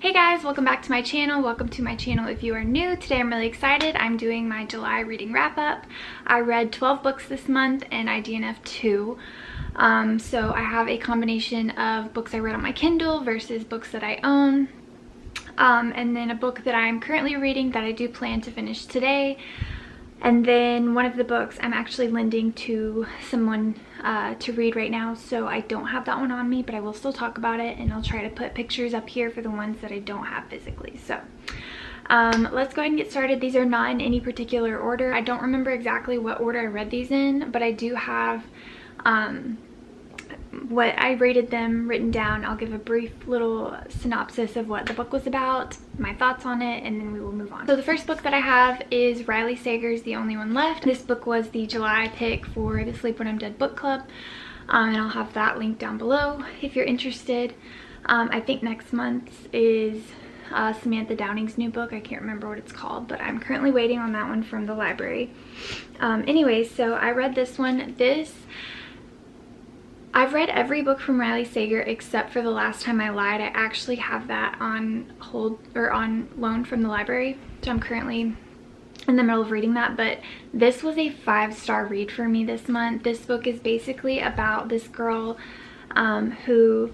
Hey guys, welcome back to my channel. Welcome to my channel if you are new. Today I'm really excited. I'm doing my July reading wrap up. I read 12 books this month and I DNF'd 2. So I have a combination of books I read on my Kindle versus books that I own. And then a book that I'm currently reading that I do plan to finish today. And then one of the books I'm actually lending to someone to read right now, so I don't have that one on me, but I will still talk about it, and I'll try to put pictures up here for the ones that I don't have physically. So let's go ahead and get started. These are not in any particular order. I don't remember exactly what order I read these in, but I do have what I rated them written down. I'll give a brief little synopsis of what the book was about, my thoughts on it, and then we will move on. So the first book that I have is Riley Sager's The Only One Left. This book was the July pick for the Sleep When I'm Dead book club, and I'll have that link down below if you're interested. I think next month is Samantha Downing's new book. I can't remember what it's called, but I'm currently waiting on that one from the library. Anyways, so I read this one. I've read every book from Riley Sager except for The Last Time I Lied. I actually have that on hold or on loan from the library, so I'm currently in the middle of reading that. But this was a 5-star read for me this month. This book is basically about this girl who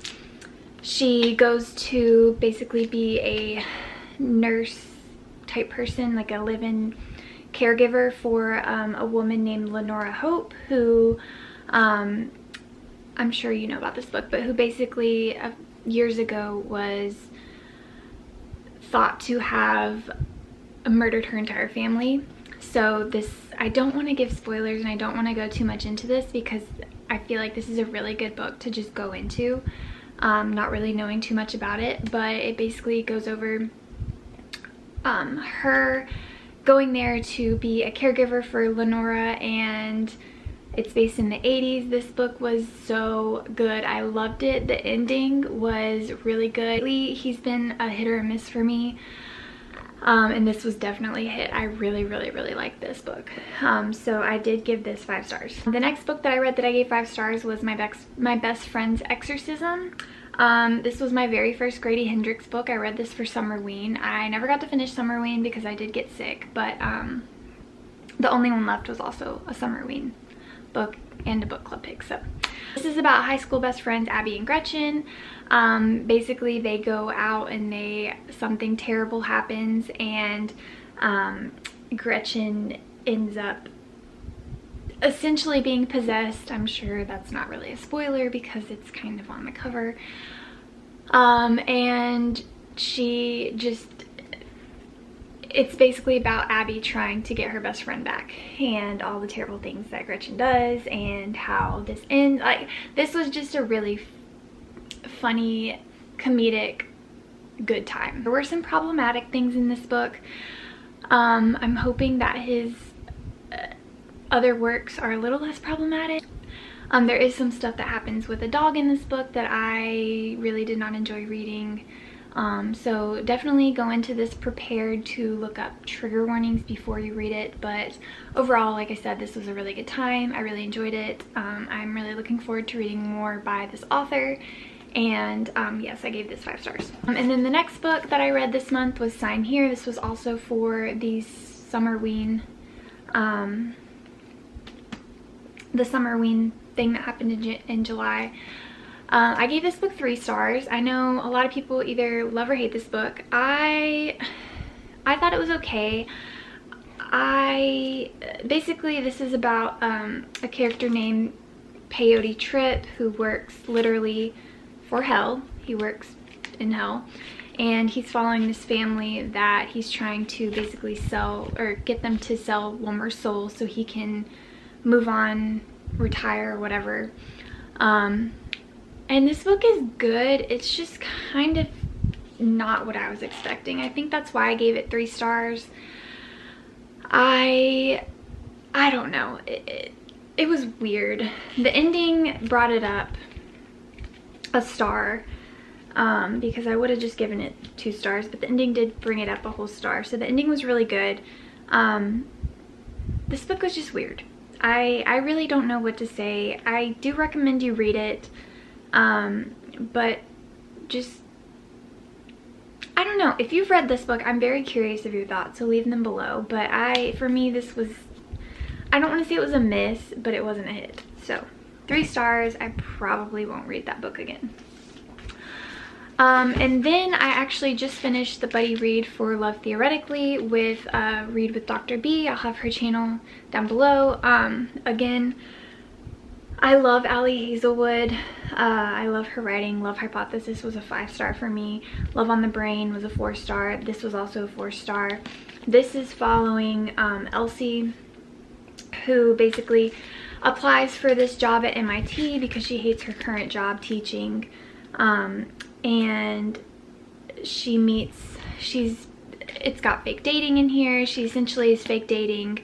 she goes to basically be a nurse type person, like a live-in caregiver for a woman named Lenora Hope, who I'm sure you know about this book, but who basically years ago was thought to have murdered her entire family. So I don't want to give spoilers and I don't want to go too much into this because I feel like this is a really good book to just go into, not really knowing too much about it, but it basically goes over her going there to be a caregiver for Lenora, and it's based in the 80s. This book was so good. I loved it. The ending was really good. He's been a hit or a miss for me, and this was definitely a hit. I really liked this book. So I did give this 5 stars. The next book that I read that I gave 5 stars was My Best Friend's Exorcism. This was my very first Grady Hendrix book. I read this for Summerween. I never got to finish Summerween because I did get sick, but The Only One Left was also a Summerween book and a book club pick. So this is about high school best friends Abby and Gretchen. Basically they go out and something terrible happens, and Gretchen ends up essentially being possessed. I'm sure that's not really a spoiler because it's kind of on the cover. And it's basically about Abby trying to get her best friend back and all the terrible things that Gretchen does and how this ends. Like, this was just a really funny, comedic, good time. There were some problematic things in this book. I'm hoping that his other works are a little less problematic. There is some stuff that happens with a dog in this book that I really did not enjoy reading. So definitely go into this prepared to look up trigger warnings before you read it. But overall, like I said, this was a really good time. I really enjoyed it. I'm really looking forward to reading more by this author. And yes, I gave this 5 stars. And then the next book that I read this month was Sign Here. This was also for the Summerween, thing that happened in July. I gave this book 3 stars. I know a lot of people either love or hate this book. I thought it was okay. Basically this is about a character named Peyote Trip who works literally for hell. He works in hell, and he's following this family that he's trying to basically sell, or get them to sell one more soul so he can move on, retire, or whatever. And this book is good. It's just kind of not what I was expecting. I think that's why I gave it 3 stars. I don't know. It was weird. The ending brought it up a star, because I would have just given it 2 stars, but the ending did bring it up a whole star. So the ending was really good. This book was just weird. I really don't know what to say. I do recommend you read it. But just, I don't don't know. If you've read this book, I'm very curious of your thoughts, so leave them below. But for me, this was, I don't want to say it was a miss, but it wasn't a hit. So 3 stars. I probably won't read that book again. And then I actually just finished the buddy read for Love Theoretically with Read with Dr. B. I'll have her channel down below. Again, I love Allie Hazelwood. I love her writing. Love Hypothesis was a 5-star for me. Love on the Brain was a 4-star. This was also a 4-star. This is following Elsie, who basically applies for this job at MIT because she hates her current job teaching. And she meets, it's got fake dating in here. She essentially is fake dating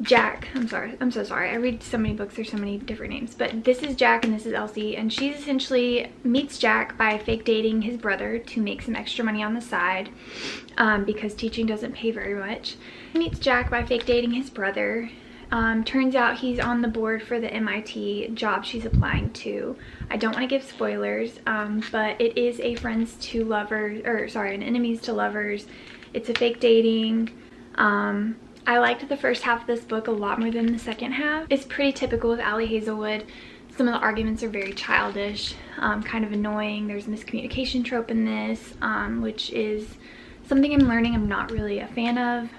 Jack. I'm so sorry. I read so many books, there's so many different names. But this is Jack and this is Elsie, and she essentially meets Jack by fake dating his brother to make some extra money on the side because teaching doesn't pay very much. Meets Jack by fake dating his brother. Turns out he's on the board for the MIT job she's applying to. I don't want to give spoilers, but it is a friends to lovers, or sorry, an enemies to lovers. It's a fake dating. I liked the first half of this book a lot more than the second half. It's pretty typical with Allie Hazelwood. Some of the arguments are very childish, kind of annoying. There's a miscommunication trope in this, which is something I'm learning I'm not really a fan of.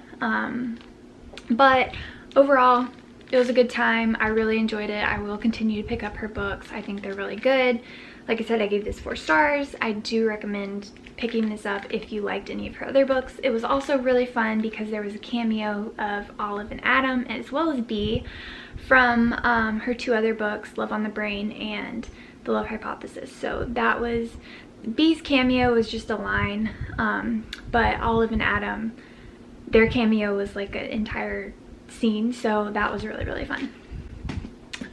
But overall, it was a good time. I really enjoyed it. I will continue to pick up her books. I think they're really good. Like I said, I gave this 4 stars. I do recommend picking this up if you liked any of her other books. It was also really fun because there was a cameo of Olive and Adam, as well as Bee, from her 2 other books, Love on the Brain and The Love Hypothesis. So that was, Bee's cameo was just a line, but Olive and Adam, their cameo was like an entire scene, so that was really, really fun.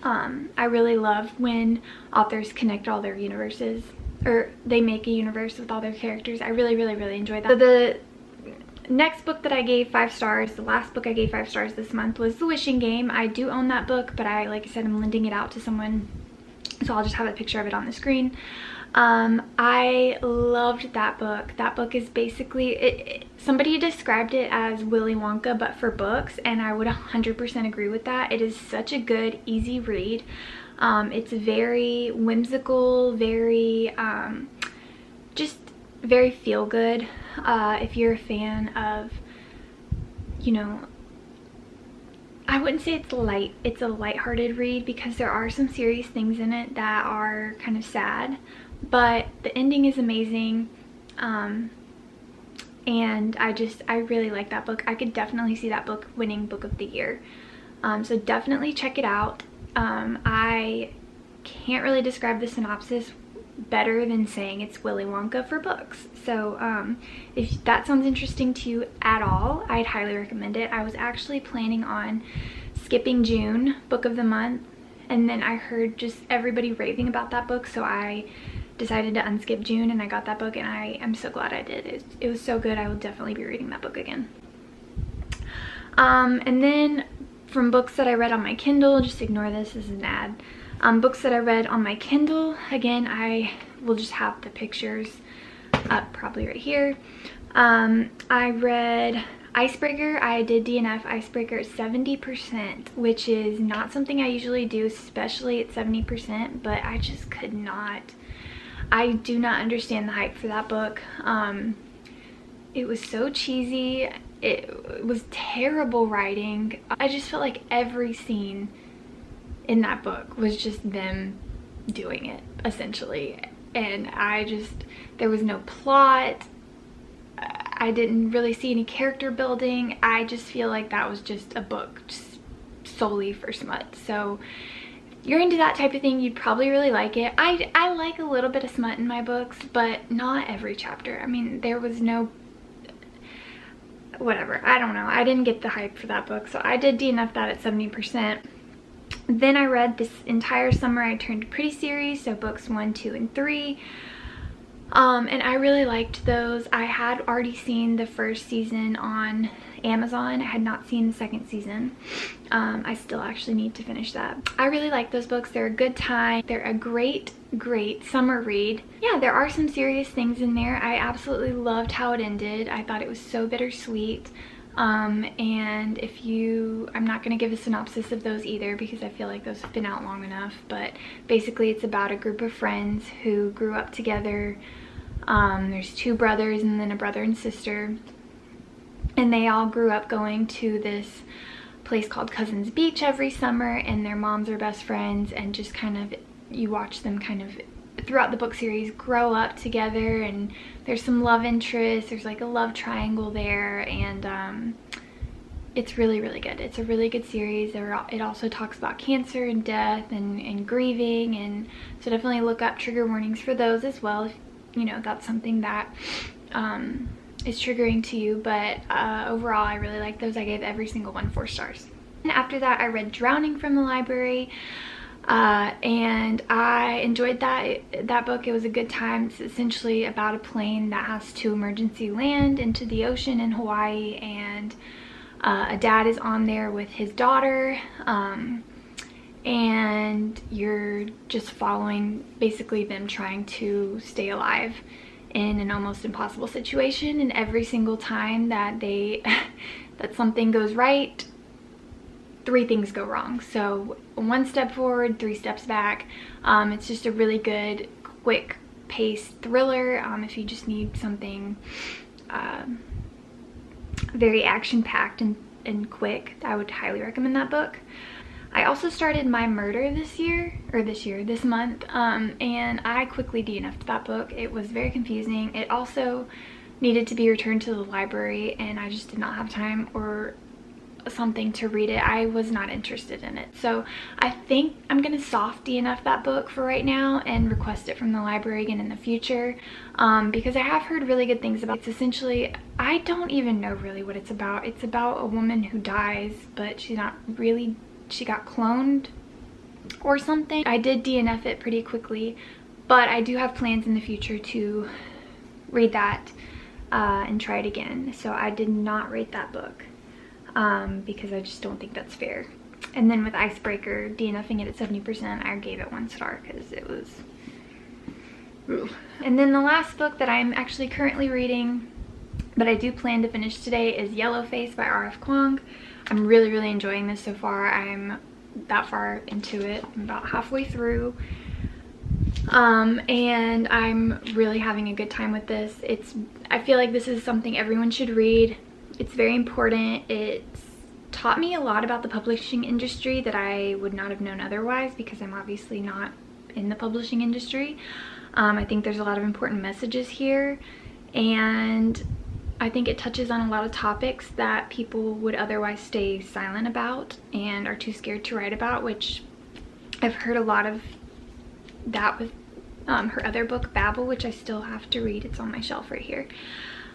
I really love when authors connect all their universes, or they make a universe with all their characters. I really, really, really enjoyed that. So the next book that I gave 5 stars, the last book I gave 5 stars this month, was The Wishing Game. I do own that book, but like I said, I'm lending it out to someone, so I'll just have a picture of it on the screen. I loved that book. That book is basically, somebody described it as Willy Wonka but for books, and I would 100% agree with that. It is such a good, easy read. It's very whimsical, very, just very feel-good. If you're a fan of, you know, I wouldn't say it's a lighthearted read because there are some serious things in it that are kind of sad. But the ending is amazing, and I really like that book. I could definitely see that book winning Book of the Year, so definitely check it out. I can't really describe the synopsis better than saying it's Willy Wonka for books. So if that sounds interesting to you at all, I'd highly recommend it. I was actually planning on skipping June, book of the month, and then I heard just everybody raving about that book, so I decided to unskip June, and I got that book, and I am so glad I did. It was so good. I will definitely be reading that book again. And then from books that I read on my Kindle, just ignore this is an ad. Books that I read on my Kindle, again, I will just have the pictures up probably right here. I read Icebreaker. I did DNF Icebreaker at 70%, which is not something I usually do, especially at 70%, but I just could not. I do not understand the hype for that book. It was so cheesy. It was terrible writing. I just felt like every scene in that book was just them doing it, essentially. And there was no plot. I didn't really see any character building. I just feel like that was just a book just solely for smut. So you're into that type of thing, you'd probably really like it. I like a little bit of smut in my books, but not every chapter. I mean, there was no, whatever, I don't know. I didn't get the hype for that book, so I did DNF that at 70%. Then I read this entire Summer I Turned Pretty series, so books 1, 2, and 3. And I really liked those. I had already seen the first season on Amazon. I had not seen the second season. I still actually need to finish that. I really like those books. They're a good time. They're a great great summer read. Yeah, there are some serious things in there. I absolutely loved how it ended. I thought it was so bittersweet. And if you, I'm not going to give a synopsis of those either because I feel like those have been out long enough, but basically it's about a group of friends who grew up together. There's two brothers and then a brother and sister, and they all grew up going to this place called Cousins Beach every summer, and their moms are best friends, and just kind of, you watch them kind of throughout the book series grow up together, and there's some love interest, there's like a love triangle there, and it's really, really good. It's a really good series. It also talks about cancer and death and grieving, and so definitely look up trigger warnings for those as well if you know that's something that is triggering to you. But overall I really like those. I gave every single one 4 stars. And after that I read Drowning from the library. And I enjoyed that book. It was a good time. It's essentially about a plane that has to emergency land into the ocean in Hawaii, and a dad is on there with his daughter, and you're just following basically them trying to stay alive in an almost impossible situation, and every single time that that something goes right, 3 things go wrong. So 1 step forward, 3 steps back. It's just a really good, quick paced thriller. If you just need something very action packed and quick, I would highly recommend that book. I also started My Murder this month, and I quickly DNF'd that book. It was very confusing. It also needed to be returned to the library, and I just did not have time or something to read it. I was not interested in it. So I think I'm gonna soft DNF that book for right now and request it from the library again in the future, because I have heard really good things about it. It's essentially, I don't even know really what it's about. It's about a woman who dies, but she got cloned or something. I did DNF it pretty quickly, but I do have plans in the future to read that and try it again. So I did not rate that book because I just don't think that's fair. And then with Icebreaker, DNFing it at 70%, I gave it 1 star because it was... Ooh. And then the last book that I'm actually currently reading, but I do plan to finish today, is Yellowface by R.F. Kuang. I'm really, really enjoying this so far. I'm that far into it. I'm about halfway through. And I'm really having a good time with this. I feel like this is something everyone should read. It's very important. It's taught me a lot about the publishing industry that I would not have known otherwise, because I'm obviously not in the publishing industry. I think there's a lot of important messages here, and I think it touches on a lot of topics that people would otherwise stay silent about and are too scared to write about, which I've heard a lot of that with her other book, Babel, which I still have to read. It's on my shelf right here.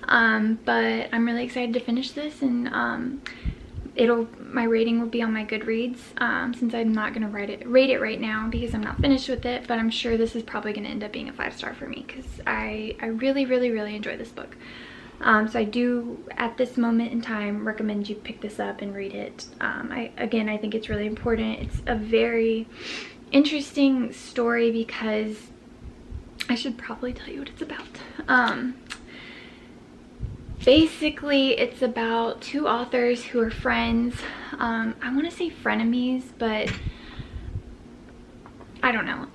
But I'm really excited to finish this, and my rating will be on my Goodreads, since I'm not going to rate it right now because I'm not finished with it, but I'm sure this is probably going to end up being a 5-star for me because I really, really, really enjoy this book. So I do, at this moment in time, recommend you pick this up and read it. Again, I think it's really important. It's a very interesting story because I should probably tell you what it's about. Basically, it's about 2 authors who are friends. I want to say frenemies, but I don't know.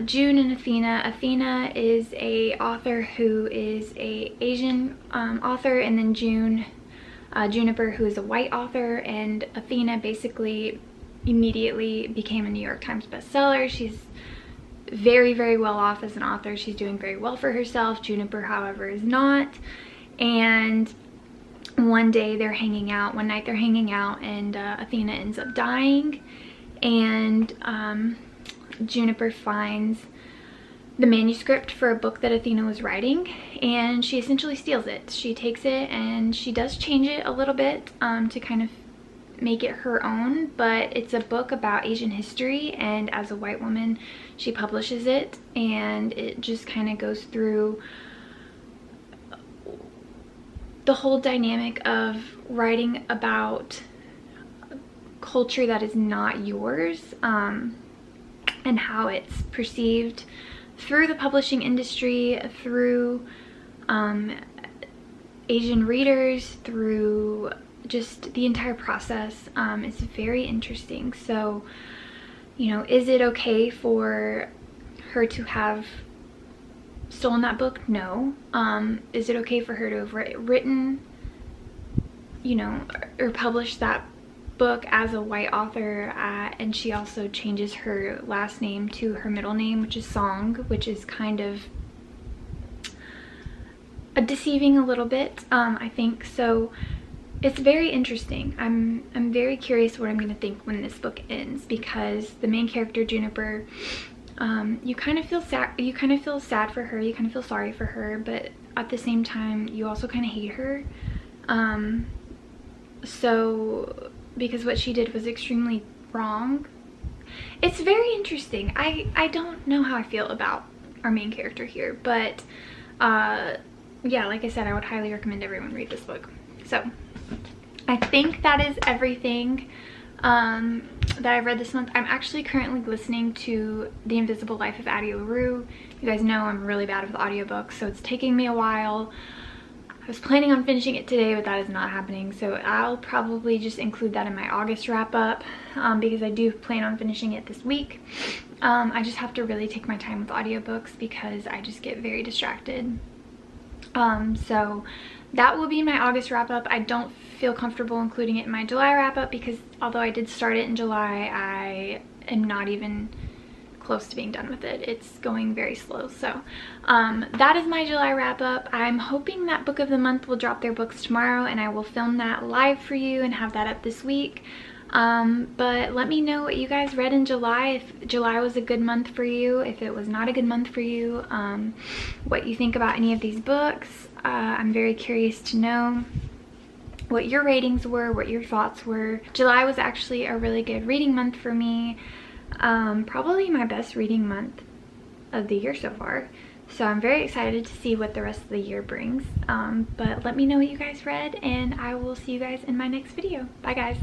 June and Athena. Athena is a author who is a Asian author, and then Juniper, who is a white author. And Athena basically immediately became a New York Times bestseller. She's very, very well off as an author. She's doing very well for herself. Juniper, however, is not. And one night they're hanging out, and Athena ends up dying, and Juniper finds the manuscript for a book that Athena was writing, and she essentially steals it. She takes it and she does change it a little bit to kind of make it her own, but it's a book about Asian history, and as a white woman she publishes it, and it just kind of goes through the whole dynamic of writing about culture that is not yours, and how it's perceived through the publishing industry, through Asian readers, through just the entire process. It's very interesting. So, you know, is it okay for her to have stolen that book? No. Is it okay for her to have written, you know, or published that book as a white author, and she also changes her last name to her middle name, which is Song, which is kind of deceiving a little bit, I think. So it's very interesting. I'm very curious what I'm going to think when this book ends, because the main character, Juniper, you kind of feel sad. You kind of feel sad for her. You kind of feel sorry for her, but at the same time, you also kind of hate her. So because what she did was extremely wrong. It's very interesting. I don't know how I feel about our main character here, but yeah, like I said, I would highly recommend everyone read this book. So I think that is everything that I've read this month. I'm actually currently listening to The Invisible Life of Addie LaRue. You guys know I'm really bad with audiobooks, so it's taking me a while. I was planning on finishing it today, but that is not happening, so I'll probably just include that in my August wrap up, because I do plan on finishing it this week. I just have to really take my time with audiobooks because I just get very distracted. So that will be my August wrap up. I don't feel comfortable including it in my July wrap up because although I did start it in July, I am not even close to being done with it. It's going very slow. So that is my July wrap up. I'm hoping that Book of the Month will drop their books tomorrow and I will film that live for you and have that up this week. But let me know what you guys read in July, if July was a good month for you, if it was not a good month for you, what you think about any of these books. I'm very curious to know what your ratings were, what your thoughts were. July was actually a really good reading month for me. Probably my best reading month of the year so far. So I'm very excited to see what the rest of the year brings. But let me know what you guys read and I will see you guys in my next video. Bye guys.